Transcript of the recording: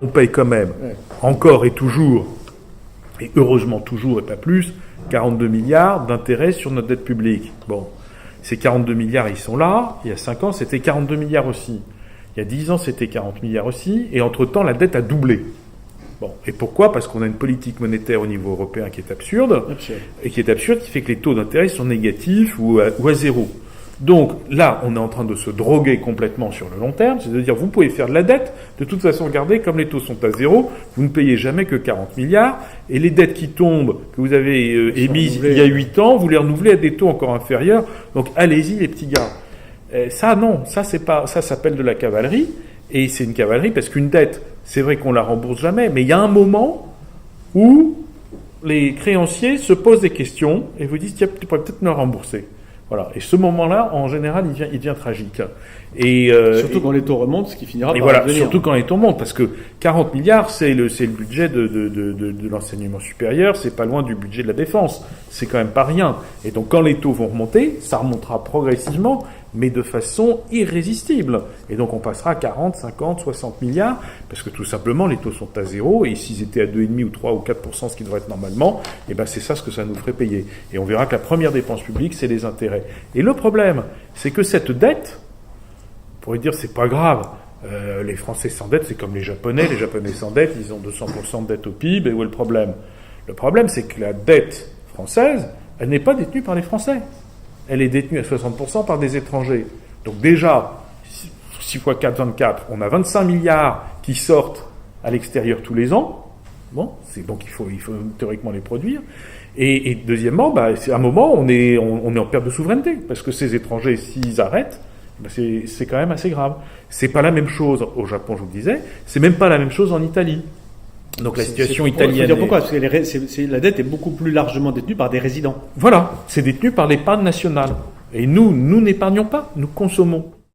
On paye quand même, encore et toujours, et heureusement toujours et pas plus, 42 milliards d'intérêts sur notre dette publique. Bon, ces 42 milliards, ils sont là. Il y a 5 ans, c'était 42 milliards aussi. Il y a 10 ans, c'était 40 milliards aussi. Et entre-temps, la dette a doublé. Bon, et pourquoi ? Parce qu'on a une politique monétaire au niveau européen qui est absurde. Et qui fait que les taux d'intérêt sont négatifs ou à zéro. Donc là, on est en train de se droguer complètement sur le long terme, c'est-à-dire vous pouvez faire de la dette, de toute façon, regardez, comme les taux sont à zéro, vous ne payez jamais que 40 milliards, et les dettes qui tombent, que vous avez émises il y a 8 ans, vous les renouvelez à des taux encore inférieurs, donc allez-y les petits gars. Ça non, ça c'est pas, ça s'appelle de la cavalerie, et c'est une cavalerie parce qu'une dette, c'est vrai qu'on la rembourse jamais, mais il y a un moment où les créanciers se posent des questions, et vous disent, tiens, tu pourrais peut-être me la rembourser. Voilà. Et ce moment-là, en général, il devient tragique. Surtout quand les taux remontent, ce qui finira par revenir. Surtout quand les taux remontent, parce que 40 milliards, c'est le budget de l'enseignement supérieur, c'est pas loin du budget de la défense. C'est quand même pas rien. Et donc, quand les taux vont remonter, ça remontera progressivement, mais de façon irrésistible. Et donc, on passera à 40, 50, 60 milliards, parce que tout simplement, les taux sont à zéro, et s'ils étaient à 2,5 ou 3 ou 4%, ce qui devrait être normalement, eh ben, c'est ça ce que ça nous ferait payer. Et on verra que la première dépense publique, c'est les intérêts. Et le problème, c'est que cette dette, on pourrait dire, c'est pas grave. Les Français s'endettent, c'est comme les Japonais s'endettent, ils ont 200% de dette au PIB, et où est le problème ? Le problème, c'est que la dette française, elle n'est pas détenue par les Français. Elle est détenue à 60% par des étrangers. Donc déjà, 6 x 4, 24, on a 25 milliards qui sortent à l'extérieur tous les ans. Bon, donc il faut théoriquement les produire. Et deuxièmement, c'est à un moment, on est en perte de souveraineté, parce que ces étrangers, s'ils arrêtent, c'est quand même assez grave. C'est pas la même chose au Japon, je vous le disais, c'est même pas la même chose en Italie. Donc la situation italienne. Il faut dire pourquoi ? Parce que la dette est beaucoup plus largement détenue par des résidents. Voilà, c'est détenu par l'épargne nationale. Et nous n'épargnons pas, nous consommons.